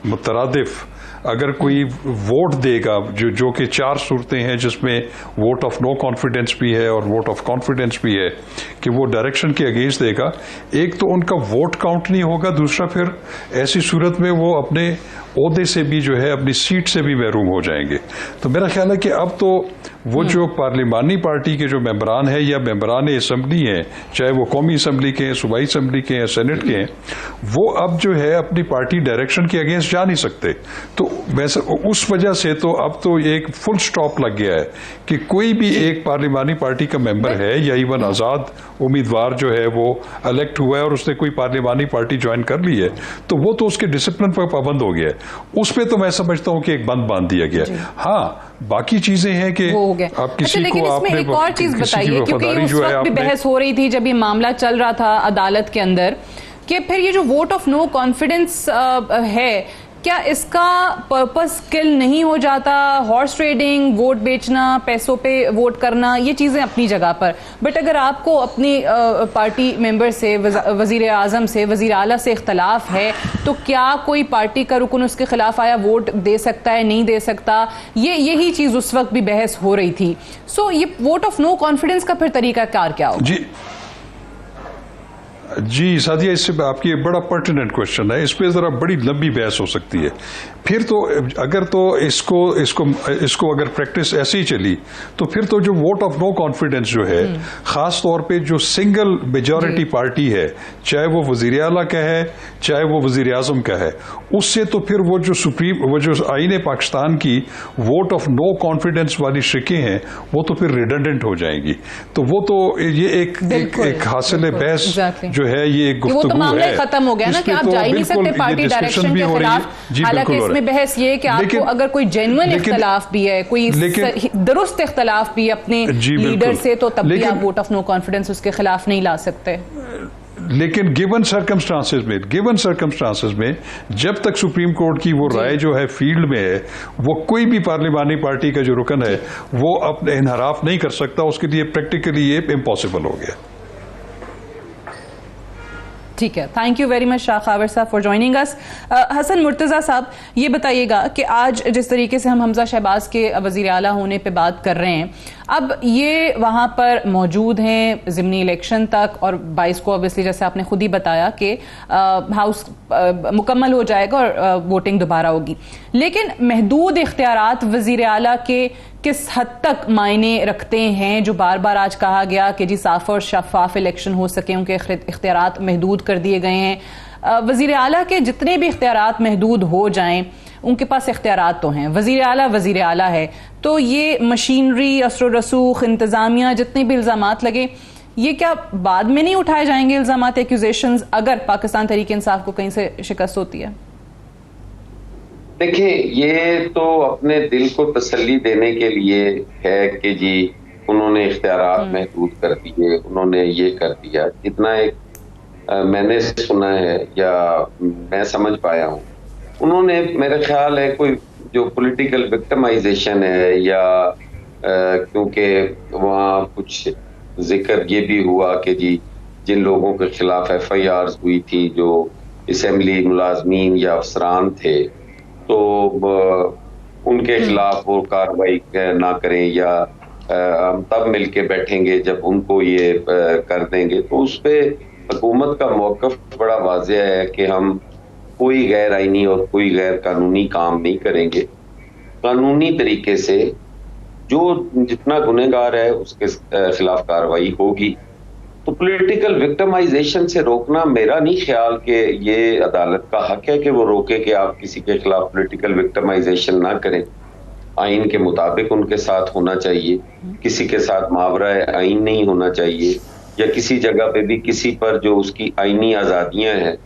मुतरादिफ अगर कोई वोट देगा, जो कि 4 सूरतें हैं जिसमें वोट ऑफ नो कॉन्फिडेंस भी है और वोट ऑफ कॉन्फिडेंस भी है कि वो डायरेक्शन के अगेंस्ट देगा, एक तो उनका वोट काउंट नहीं होगा, दूसरा फिर ऐसी सूरत में वो अपने ओहदे से भी जो है अपनी सीट से भी महरूम हो जाएंगे। तो मेरा ख्याल है कि अब तो वो जो पार्लिमानी पार्टी के जो मेंबरान हैं या मेंबरान असम्बली हैं, चाहे वो कौमी असम्बली के हैं, सूबाई असम्बली के हैं, सेनेट के हैं, वो अब जो है अपनी पार्टी डायरेक्शन के अगेंस्ट जा नहीं सकते। तो वैसे उस वजह से तो अब तो एक फुल स्टॉप लग गया है कि कोई भी एक पार्लिमानी पार्टी का मेंबर है या इवन आज़ाद उम्मीदवार जो है वो इलेक्ट हुआ है और उसने कोई पार्लिमानी पार्टी ज्वाइन कर ली है तो वो तो उसके डिसिप्लिन पर पाबंद हो गया है। उस पर तो मैं समझता हूं कि एक बंद बांध दिया गया। हाँ, बाकी चीजें हैं कि आप किसी लेकिन को इसमें एक और चीज बताइए, क्योंकि उस वक्त भी बहस हो रही थी जब ये मामला चल रहा था अदालत के अंदर, कि फिर ये जो वोट ऑफ नो कॉन्फिडेंस है, क्या इसका पर्पस किल नहीं हो जाता? हॉर्स ट्रेडिंग, वोट बेचना, पैसों पे वोट करना, ये चीज़ें अपनी जगह पर, बट अगर आपको अपनी पार्टी मेंबर से, वजीर आज़म से, वजीर आला से इख्तलाफ है, तो क्या कोई पार्टी का रुकन उसके खिलाफ आया वोट दे सकता है, नहीं दे सकता? यही चीज़ उस वक्त भी बहस हो रही थी। सो ये वोट ऑफ नो कॉन्फिडेंस का फिर तरीकाकार क्या होगा? जी सादिया, इससे आपकी बड़ा पर्टिनेंट क्वेश्चन है, इस पे जरा बड़ी लंबी बहस हो सकती है। फिर तो अगर तो इसको अगर प्रैक्टिस ऐसी ही चली तो फिर तो जो वोट ऑफ नो कॉन्फिडेंस जो है, खास तौर पे जो सिंगल मेजॉरिटी पार्टी है, चाहे वो वजीर आला का है चाहे वो वजीर आजम का है, उससे तो फिर वो जो आईन पाकिस्तान की वोट ऑफ नो कॉन्फिडेंस वाली शिकें हैं वो तो फिर रिडंडेंट हो जाएंगी। तो वो तो ये एक हासिल बहस जो है, ये एक गुफ्तगू है। वो तो मामला खत्म हो गया ना कि आप जा ही नहीं सकते पार्टी डायरेक्शन के खिलाफ। हालांकि इसमें बहस ये है कि आपको अगर कोई जेन्युइन इख्तलाफ भी है, कोई दुरुस्त इख्तलाफ भी अपने लीडर से, तो तब भी आप वोट ऑफ नो कॉन्फिडेंस उसके खिलाफ नहीं ला सकते। लेकिन गिवन सर्कमस्टांसेस में जब तक सुप्रीम कोर्ट की वो राय जो है फील्ड में है, वो कोई भी पार्लिमानी पार्टी का जो रुकन है वो अपने इनहराफ नहीं कर सकता, उसके लिए प्रैक्टिकली ये इम्पॉसिबल हो गया। ठीक है, thank you very much Shah Khawar sahab for joining us. Hasan Murtaza sahab, ये बताइएगा कि आज जिस तरीके से हम हमजा शहबाज के वज़ीर आला होने पे बात कर रहे हैं, अब ये वहाँ पर मौजूद हैं ज़िमनी इलेक्शन तक, और 22 को ऑब्वियसली जैसे आपने खुद ही बताया कि हाउस मुकम्मल हो जाएगा और वोटिंग दोबारा होगी, लेकिन महदूद इख्तियारात वज़ीर आला के किस हद तक मायने रखते हैं? जो बार बार आज कहा गया कि जी साफ और शफाफ इलेक्शन हो सके, उनके इख्तियारात महदूद कर दिए गए हैं। वज़ीर आला के जितने भी इख्तियारात महदूद हो जाएं, उनके पास इख्तियारात तो हैं, वज़ीर आला है, तो ये मशीनरी, असर रसूख, इंतज़ामिया, जितने भी इल्ज़ामात लगे, ये क्या बाद में नहीं उठाए जाएंगे इल्ज़ामात, एक्यूजेशंस, अगर पाकिस्तान तहरीक इंसाफ को कहीं से शिकस्त होती है? देखिए, ये तो अपने दिल को तसल्ली देने के लिए है कि जी उन्होंने इख्तियारात महदूद कर दिए, उन्होंने ये कर दिया। जितना मैंने सुना है या मैं समझ पाया हूँ, उन्होंने, मेरा ख्याल है, कोई जो पॉलिटिकल विक्टिमाइजेशन है या क्योंकि वहाँ कुछ जिक्र ये भी हुआ कि जी जिन लोगों के खिलाफ FIRs हुई थी, जो असेंबली मुलाजमीन या अफसरान थे, तो उनके खिलाफ वो कार्रवाई ना करें या हम तब मिलके बैठेंगे जब उनको ये कर देंगे। तो उस पर हुकूमत का मौक़िफ़ बड़ा वाज़ेह है कि हम कोई गैर आईनी और कोई गैर कानूनी काम नहीं करेंगे। कानूनी तरीके से जो जितना गुनहगार है उसके खिलाफ कार्रवाई होगी। तो पॉलिटिकल विक्टिमाइजेशन से रोकना, मेरा नहीं ख्याल कि ये अदालत का हक है कि वो रोके कि आप किसी के खिलाफ पॉलिटिकल विक्टिमाइजेशन ना करें। आइन के मुताबिक उनके साथ होना चाहिए, किसी के साथ मावरा आइन नहीं होना चाहिए, या किसी जगह पे भी किसी पर जो उसकी आइनी आज़ादियाँ हैं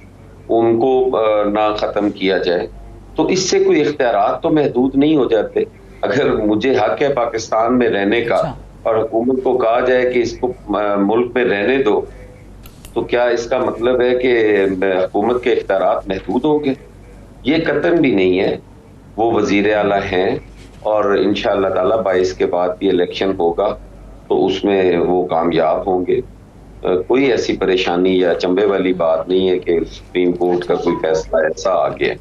उनको ना ख़त्म किया जाए। तो इससे कोई इख्तियारात तो महदूद नहीं हो जाते। अगर मुझे हक है पाकिस्तान में रहने का और हुकूमत को कहा जाए कि इसको मुल्क में रहने दो, तो क्या इसका मतलब है कि हुकूमत के इख्तियारात महदूद हो गए? ये कतन भी नहीं है। वो वजीर आला हैं और इंशाअल्लाह ताला 22 के बाद भी इलेक्शन होगा तो उसमें वो कामयाब होंगे। कोई ऐसी परेशानी या चंबे वाली बात नहीं है कि सुप्रीम कोर्ट का कोई फैसला ऐसा आ गया।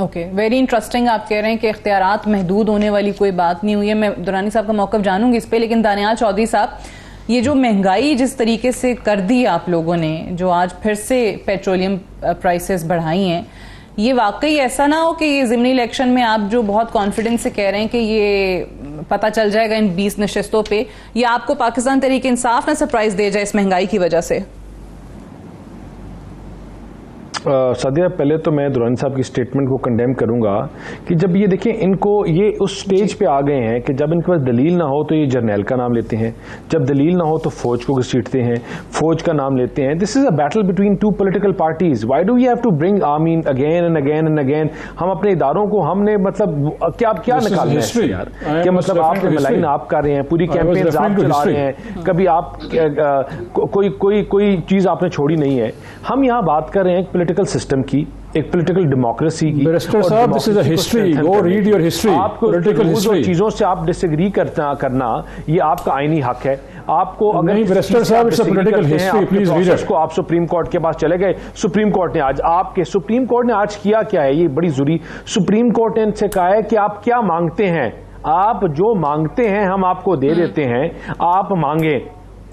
Okay, very interesting. आप कह रहे हैं कि इख्तियारात महदूद होने वाली कोई बात नहीं हुई है। मैं दुरानी साहब का मौक़िफ़ जानूंगी इस पे, लेकिन दानियाल चौधरी साहब, ये जो महंगाई जिस तरीके से कर दी आप लोगों ने, जो आज फिर से पेट्रोलियम प्राइसेस बढ़ाई हैं, ये वाकई ऐसा ना हो कि ये ज़िमनी इलेक्शन में आप जो बहुत कॉन्फिडेंस से कह रहे हैं कि ये पता चल जाएगा इन 20 नशस्तों पे, ये आपको पाकिस्तान तहरीक इंसाफ ना सरप्राइज दे जाए इस महंगाई की वजह से? सादिया, पहले तो मैं दुरानी साहब की स्टेटमेंट को कंडेम करूंगा कि जब ये देखें, इनको ये उस स्टेज पे आ गए हैं कि जब इनके पास दलील ना हो तो ये जर्नैल का नाम लेते हैं, जब दलील ना हो तो फौज को घसीटते हैं, फौज का नाम लेते हैं। This is a battle between two political parties. Why do we have to bring आमीन again and again and again? हम अपने इदारों को हमने मतलब क्या निकालना है यार? क्या मतलब आप मलाइन आप कर रहे हैं, पूरी कैंपेन आप चला रहे हैं, कभी आप कोई चीज आपने छोड़ी नहीं है। हम यहाँ बात कर रहे हैं सिस्टम की, एक पॉलिटिकल डेमोक्रेसी की। बैरिस्टर साहब, this is a history, go read your history. आपको पॉलिटिकल हिस्ट्री चीजों से आप डिसएग्री करना ये आपका आईनी हक है। आपको अगर नहीं बैरिस्टर साहब, it's a political history, please read it. को आप सुप्रीम कोर्ट के पास चले गए, सुप्रीम कोर्ट ने आज किया क्या है, ये बड़ी जरूरी। सुप्रीम कोर्ट ने इनसे कहा है कि आप क्या मांगते हैं, आप जो मांगते हैं हम आपको दे देते हैं, आप मांगे।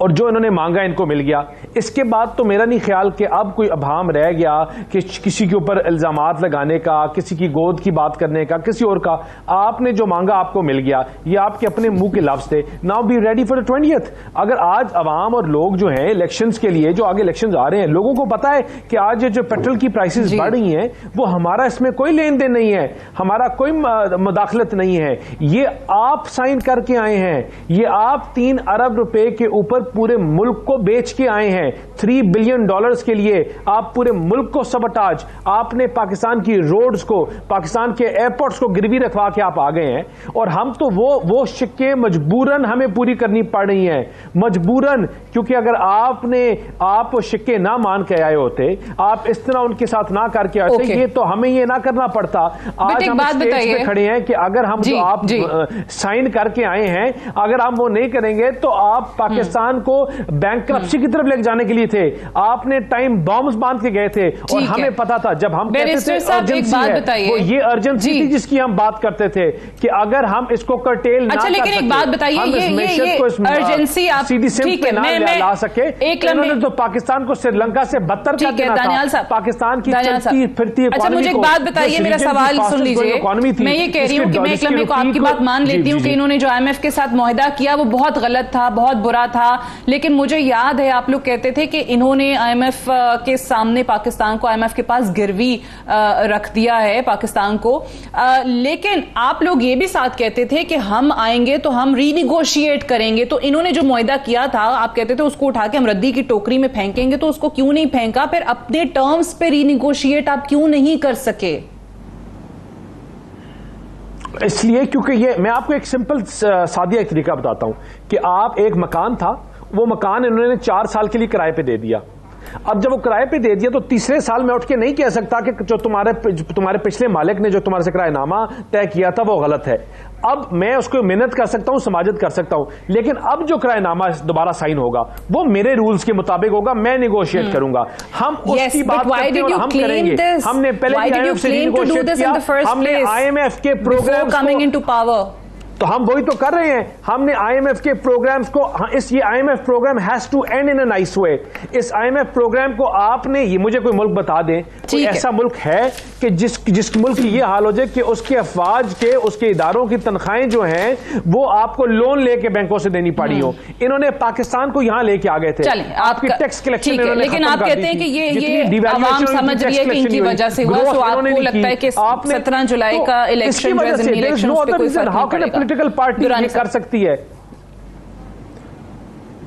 और जो इन्होंने मांगा इनको मिल गया। इसके बाद तो मेरा नहीं ख्याल कि अब कोई अभाम रह गया कि किसी के ऊपर इल्जामात लगाने का, किसी की गोद की बात करने का, किसी और का। आपने जो मांगा आपको मिल गया, ये आपके अपने मुंह के लफ्ज थे। Now be ready for the 20th। अगर आज अवाम और लोग जो हैं इलेक्शंस के लिए, जो आगे इलेक्शंस आ रहे हैं, लोगों को पता है कि आज जो पेट्रोल की प्राइसेस बढ़ रही हैं, वो हमारा इसमें कोई लेन देन नहीं है, हमारा कोई मुदाखलत नहीं है। ये आप साइन करके आए हैं, ये आप 3 अरब रुपए के ऊपर पूरे मुल्क को बेच के आए हैं। $3 बिलियन के लिए आप पूरे मुल्क को सबटाज, आपने पाकिस्तान की रोड्स को, पाकिस्तान के एयरपोर्ट्स को गिरवी रखवा के आप आ गए हैं। और हम तो वो शिक्के मजबूरन हमें पूरी करनी पड़ रही हैं, मजबूरन। क्योंकि अगर आप शिक्के ना मान के आए होते, आप इस तरह उनके साथ ना करके आए होते, ये तो हमें ये ना करना पड़ता। आज हम स्टेज पे खड़े हैं कि अगर हम जो आप साइन करके आए हैं, अगर हम वो नहीं करेंगे तो आप पाकिस्तान को बैंकरप्सी की तरफ लेके जाने के लिए थे। आपने टाइम बॉम्ब्स बांध के गए थे और हमें पता था, जब हम कहते थे अर्जेंसी है, वो ये अर्जेंसी थी जिसकी हम बात करते थे कि अगर हम इसको कर्टेल ना कर सके, लेकिन एक बात बताइए, ये अर्जेंसी आप सीधी सिंप पे ना ला सके, इन्होंने तो पाकिस्तान को श्रीलंका से बदतर कर देना था। पाकिस्तान की चलती फिरती। अच्छा, मुझे एक बात बताइए, मेरा सवाल सुन लीजिए। मैं ये कह रही हूँ कि मैं एक लम्हे को आपकी बात मान लेती हूँ कि इन्होंने जो IMF के साथ मुआहदा किया वो बहुत गलत था, बहुत बुरा था। लेकिन मुझे याद है आप लोग कहते थे कि इन्होंने IMF के सामने पाकिस्तान को, IMF के पास गिरवी रख दिया है पाकिस्तान को। लेकिन आप लोग ये भी साथ कहते थे कि हम आएंगे तो हम रीनिगोशिएट करेंगे। तो इन्होंने जो मुआहदा किया था, आप कहते थे उसको उठा के हम रद्दी की टोकरी में फेंकेंगे, तो उसको क्यों नहीं फेंका? फिर अपने टर्म्स पे रीनिगोशिएट आप क्यों नहीं कर सके? इसलिए क्योंकि ये, मैं आपको एक सिंपल सादिया एक तरीका बताता हूं कि आप, एक मकान था, वो मकान इन्होंने 4 साल के लिए किराए पे दे दिया। अब जब वो किराए पे दे दिया तो तीसरे साल में उठ के नहीं कह सकता कि जो तुम्हारे पिछले मालिक ने जो तुम्हारे से किराएनामा तय किया था वो गलत है। अब मैं उसको मिन्नत कर सकता हूं, समाजत कर सकता हूं, लेकिन अब जो किराएनामा दोबारा साइन होगा वो मेरे रूल्स के मुताबिक होगा, मैं निगोशिएट करूंगा। हम उसकी बात करते हैं और हम करेंगे। हमने पहले भी IMF से निगोशिएट किया, हमने IMF के प्रोग्राम तो हम वही तो कर रहे हैं। हमने IMF के प्रोग्राम्स को, ये IMF program has to end in a nice way. इस IMF प्रोग्राम को आपने, ये मुझे कोई मुल्क बता दें, कोई ऐसा मुल्क है कि जिस मुल्क की ये हाल हो जाए कि उसके अफवाज के, उसके इदारों की तनख्वाहें जो हैं वो आपको लोन लेके बैंकों से देनी पड़ी हो। इन्होंने पाकिस्तान को यहाँ लेके आ गए थे। आपकी टैक्स कलेक्शन इन्होंने, लेकिन आप कहते हैं कि ये आवाम समझ रही है कि इनकी वजह से हुआ, तो आपको लगता है कि 17 जुलाई का इलेक्शन पॉलिटिकल पार्टी ये कर सकती है।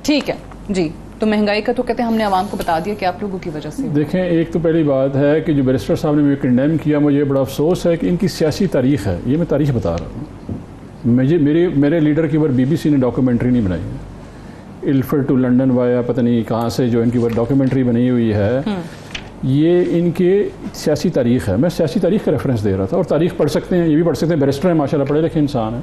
ठीक है जी। तो महंगाई का तो कहते हैं हमने आवाम को बता दिया कि आप लोगों की वजह से। देखें, एक तो पहली बात है कि जो बैरिस्टर साहब ने मुझे कंडेम किया, मुझे बड़ा अफसोस है कि इनकी सियासी तारीख है, ये मैं तारीख बता रहा हूँ। मेरे लीडर के ऊपर BBC ने डॉक्यूमेंट्री नहीं बनाई है। इल्फर्ड टू लंदन वाया पता नहीं कहाँ से जो इनकी ऊपर डॉक्यूमेंट्री बनी हुई है, ये इनके सियासी तारीख़ है। मैं सियासी तारीख़ का रेफरेंस दे रहा था, और तारीख़ पढ़ सकते हैं, ये भी पढ़ सकते हैं, बैरिस्टर हैं माशाल्लाह, पढ़े लिखे इंसान हैं।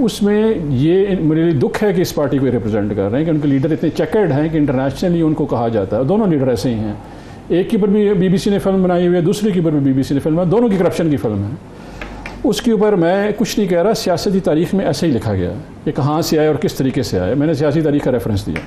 उसमें ये मेरे लिए दुख है कि इस पार्टी को रिप्रेजेंट कर रहे हैं कि उनके लीडर इतने चेकर्ड हैं कि इंटरनेशनली उनको कहा जाता है। दोनों लीडर ऐसे ही हैं, एक के ऊपर भी BBC ने फिल्म बनाई हुई है, दूसरे के ऊपर भी BBC ने फिल्म, दोनों की करप्शन की फिल्म है। उसके ऊपर मैं कुछ नहीं कह रहा, सियासती तारीख़ में ऐसे ही लिखा गया है कि कहाँ से आए और किस तरीके से आए। मैंने सियासी तारीख़ का रेफरेंस दिया,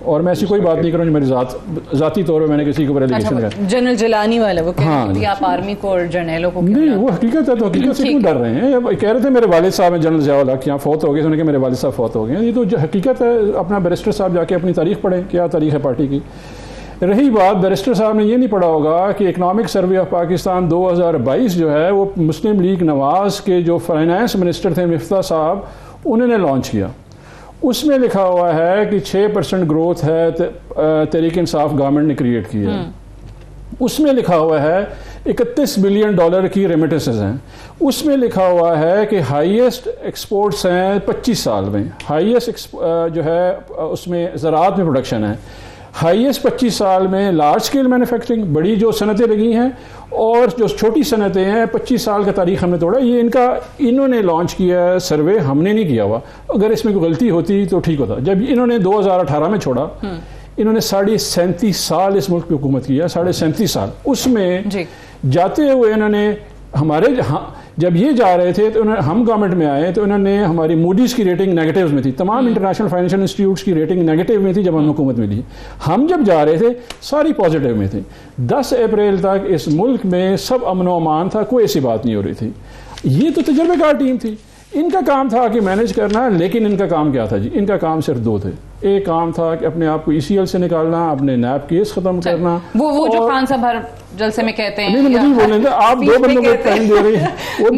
और मैं ऐसी कोई बात नहीं करूँ मेरी ज़ाती तौर पर मैंने किसी के ऊपर एलिगेशन लगाया। जनरल जिलानी वाला वो कह हाँ, रहे थे आप आर्मी को और जर्नैलों को नहीं, वो हकीकत है, तो हकीकत से क्यों डर रहे हैं? कह रहे थे मेरे वालिद साहब हैं जनरल ज़िया-उल हक, यहाँ फौत हो गए, उन्होंने कहा मेरे वालिद साहब फौत हो गए। ये तो हकीकत है। अपना बैरिस्टर साहब जाके अपनी तारीख पढ़ें, क्या तारीख है पार्टी की। रही बात, बैरिस्टर साहब ने ये नहीं पढ़ा होगा कि इकनॉमिक सर्वे ऑफ पाकिस्तान 2022 जो है वो मुस्लिम लीग नवाज़ के जो फाइनेंस मिनिस्टर थे मिफ्ता साहब, उन्होंने लॉन्च किया। उसमें लिखा हुआ है कि 6% ग्रोथ है तहरीक इंसाफ गवर्नमेंट ने क्रिएट की है। उसमें लिखा हुआ है 31 बिलियन डॉलर की रेमिटेंसेस हैं। उसमें लिखा हुआ है कि हाईएस्ट एक्सपोर्ट्स हैं 25 साल में, हाईएस्ट जो है उसमें ज़राअत में प्रोडक्शन है, हाईएस्ट 25 साल में लार्ज स्केल मैन्युफैक्चरिंग, बड़ी जो सनतें लगी हैं, और जो छोटी सनतें हैं 25 साल का तारीख हमने तोड़ा। ये इन्होंने लॉन्च किया है सर्वे, हमने नहीं किया हुआ। अगर इसमें कोई गलती होती तो ठीक होता। जब इन्होंने 2018 में छोड़ा, इन्होंने 37.5 साल इस मुल्क की हुकूमत की है, 37.5 साल। उसमें जाते हुए इन्होंने जब ये जा रहे थे तो हम गवर्नमेंट में आए तो इन्होंने हमारी मूडीज की रेटिंग नेगेटिव में थी, तमाम इंटरनेशनल फाइनेंशियल इंस्टीट्यूट्स की रेटिंग नेगेटिव में थी जब हमें हुकूमत मिली। हम जब जा रहे थे सारी पॉजिटिव में थी। 10 अप्रैल तक इस मुल्क में सब अमन व अमान था, कोई ऐसी बात नहीं हो रही थी। ये तो तजर्बेकार टीम थी, इनका काम था कि मैनेज करना। लेकिन इनका काम क्या था जी? इनका काम सिर्फ दो थे। एक काम था कि अपने आप को ECL से निकालना, अपने नैब केस खत्म करना। वो जो खान साहब हर जलसे में कहते हैं, नहीं मुझे बोलने दे, आप दो बंदों को टाइम दे रही हैं, वो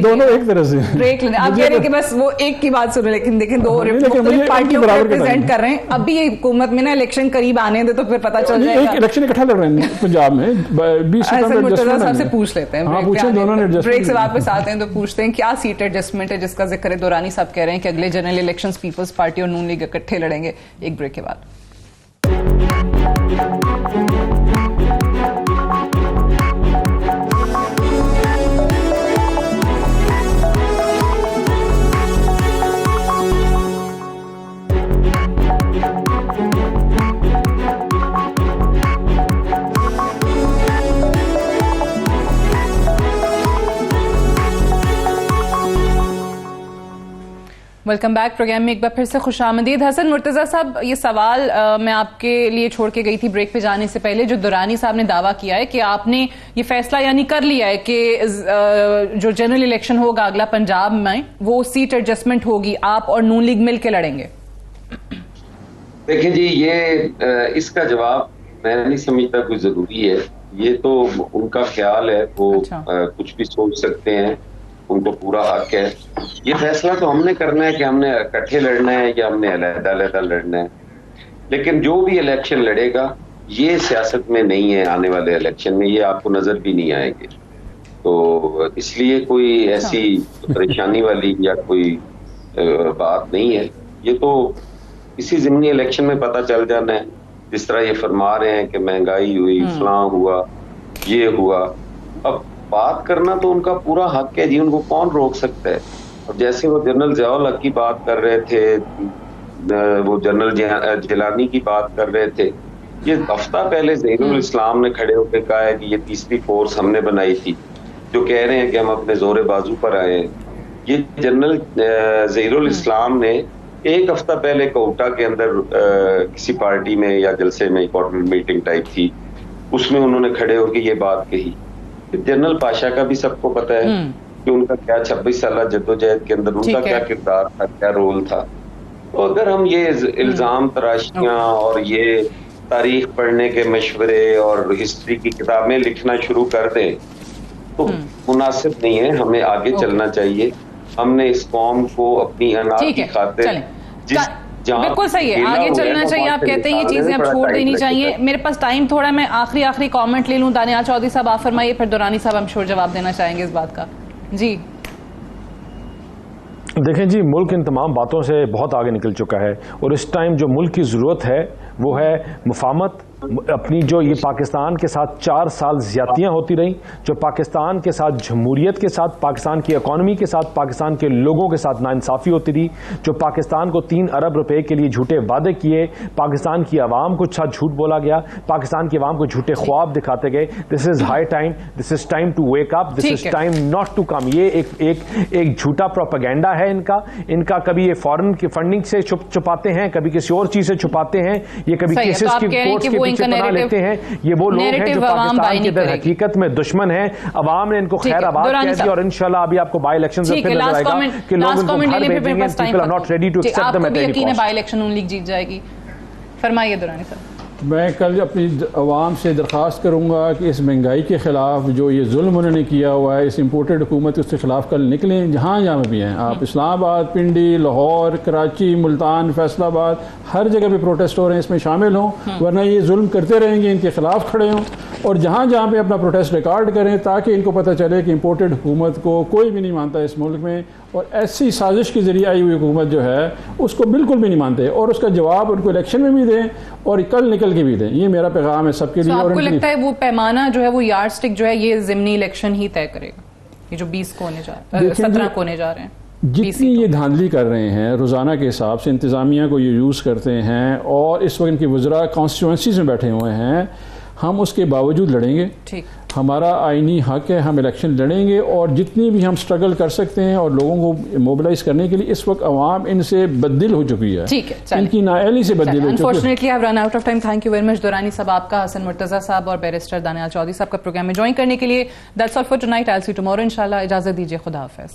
दोनों एक तरह से ब्रेक लेने। आप कह रहे हैं कि बस वो एक की बात सुनो, लेकिन देखें दो पार्टियों को रिप्रेजेंट कर रहे हैं। अभी ये हुकूमत में ना इलेक्शन करीब आने दे तो फिर पता चल जाएगा। एक इलेक्शन इकट्ठा लड़ रहे हैं पंजाब में 20 सितंबर साहब से पूछ लेते हैं। हाँ, पूछें, दोनों ने ब्रेक से वापस आते हैं तो पूछते हैं क्या सीट एडजस्टमेंट है जिसका जिक्र दुरानी साहब कह रहे हैं कि अगले जनरल इलेक्शंस पीपल्स पार्टी और नून लीग इकट्ठे लड़ेंगे। एक ब्रेक के बाद वेलकम बैक। प्रोग्राम में एक बार फिर से खुशामदीद। हसन मुर्तजा साहब, ये सवाल मैं आपके लिए छोड़ के गई थी ब्रेक पे जाने से पहले। जो दुरानी साहब ने दावा किया है कि आपने ये फैसला यानी कर लिया है कि जो जनरल इलेक्शन होगा अगला पंजाब में वो सीट एडजस्टमेंट होगी, आप और नून लीग मिल के लड़ेंगे। देखिए जी, ये इसका जवाब मैं नहीं समझता कोई जरूरी है। ये तो उनका ख्याल है, वो कुछ भी सोच सकते हैं, उनको पूरा हक है। ये फैसला तो हमने करना है कि हमने इकट्ठे लड़ना है या हमने अलग-अलग लड़ना है। लेकिन जो भी इलेक्शन लड़ेगा ये सियासत में नहीं है, आने वाले इलेक्शन में ये आपको नजर भी नहीं आएंगे। तो इसलिए कोई ऐसी परेशानी वाली या कोई बात नहीं है। ये तो इसी ज़िमनी इलेक्शन में पता चल जाना है। जिस तरह ये फरमा रहे हैं कि महंगाई हुई, फलां हुआ, ये हुआ। अब बात करना तो उनका पूरा हक है जी, उनको कौन रोक सकता है। और जैसे वो जनरल ज़िया-उल हक की बात कर रहे थे, वो जनरल जिलानी की बात कर रहे थे, ये हफ्ता पहले ज़हीरुल इस्लाम ने खड़े होकर कहा है कि ये तीसरी फोर्स हमने बनाई थी, जो कह रहे हैं कि हम अपने जोरे बाजू पर आए हैं। ये जनरल ज़हीरुल इस्लाम ने एक हफ्ता पहले कोटा के अंदर किसी पार्टी में या जलसे में कॉर्पोरेट मीटिंग टाइप थी, उसमें उन्होंने खड़े होकर ये बात कही। जनरल पाशा का भी सबको पता है कि उनका क्या 26 साल जद्दोजहद के अंदर उनका क्या किरदार था, क्या रोल था। तो अगर हम ये इल्जाम तराशियां और ये तारीख पढ़ने के मशवरे और हिस्ट्री की किताबें लिखना शुरू कर दें तो मुनासिब नहीं है। हमें आगे चलना चाहिए। हमने इस कौम को अपनी अनाज की खातिर बिल्कुल सही है, आगे चलना चाहिए। आप कहते हैं ये चीजें अब छोड़ देनी चाहिए। मेरे पास टाइम थोड़ा, मैं आखिरी कमेंट ले लूं। दानियाल चौधरी साहब आप फरमाइए, फिर दुरानी साहब हम श्योर जवाब देना चाहेंगे इस बात का। जी देखें जी, मुल्क इन तमाम बातों से बहुत आगे निकल चुका है और इस टाइम जो मुल्क की ज़रूरत है वो है मुफाहमत, अपनी जो ये पाकिस्तान के साथ 4 साल ज्यादतियां होती रहीं, जो पाकिस्तान के साथ जमहूरियत के साथ, पाकिस्तान की इकॉनमी के साथ, पाकिस्तान के लोगों के साथ नाइंसाफी होती रही, जो पाकिस्तान को 3 अरब रुपए के लिए झूठे वादे किए, पाकिस्तान की आवाम को साथ झूठ बोला गया, पाकिस्तान की आवाम को झूठे ख्वाब दिखाते गए। This is high time, this is time to wake up, this is time not to come. ये एक झूठा प्रोपेगेंडा है इनका कभी ये फॉरेन की फंडिंग से छुपाते हैं, कभी किसी और चीज से छुपाते हैं, ये कभी केसेस की कोर्ट्स के पीछे बना लेते हैं। ये वो लोग हैं जो पाकिस्तान के दर हकीकत में दुश्मन हैं। अवाम ने इनको खैर आबाद कह दिया और इंशाल्लाह अभी आपको बाई इलेक्शन से फिर नजर आएगा कि लोग इनको घर भेजेंगे। People are not ready to accept the material. By election Noon league जीत जाएगी। फरमाइए दुरानी साहब। मैं कल अपनी अवाम से दरख्वास्त करूँगा कि इस महंगाई के ख़िलाफ़ जो ये जुल्म उन्होंने किया हुआ है, इस इम्पोर्टेड हुकूमत उसके ख़िलाफ़ कल निकलें, जहाँ भी हैं आप। इस्लामाबाद, पिंडी, लाहौर, कराची, मुल्तान, फैसलाबाद, हर जगह पे प्रोटेस्ट हो रहे हैं, इसमें शामिल हों, वरना ये जुल्म करते रहेंगे, इनके ख़िलाफ़ खड़े हों और जहाँ पे अपना प्रोटेस्ट रिकॉर्ड करें, ताकि इनको पता चले कि इम्पोर्टेड हुकूमत को कोई भी नहीं मानता इस मुल्क में, और ऐसी साजिश के जरिए आई हुई हुकूमत जो है उसको बिल्कुल भी नहीं मानते, और उसका जवाब उनको इलेक्शन में भी दें और कल निकल के भी दें। ये मेरा पैगाम है सबके लिए। आपको लगता है वो पैमाना जो है, वो यार्ड स्टिक जो है, ये ज़िमनी इलेक्शन ही तय करेगा? ये जो 20 को होने जा रहे हैं, 17 को होने जा रहे हैं, जितनी ये धांधली कर रहे हैं रोज़ाना के हिसाब से, इंतज़ामिया को ये यूज़ करते हैं और इस वक्त इनके वज़रा कॉन्स्टिट्यूंसीज में बैठे हुए हैं, हम उसके बावजूद लड़ेंगे। ठीक, हमारा आईनी हक है, हम इलेक्शन लड़ेंगे और जितनी भी हम स्ट्रगल कर सकते हैं और लोगों को मोबिलाइज करने के लिए। इस वक्त अवाम इनसे बददिल हो चुकी है, ठीक है, इनकी नाअहली से बददिल हो चुकी है। Unfortunately I have run out of time. Thank you very much Durrani साहब, आपका, हसन मुर्तजा साहब और बैरिस्टर दानियाल चौधरी साहब का प्रोग्राम में ज्वाइन करने के लिए। That's all for tonight. I will see you tomorrow इंशाल्लाह। इजाजत दीजिए, खुदा हाफिज़।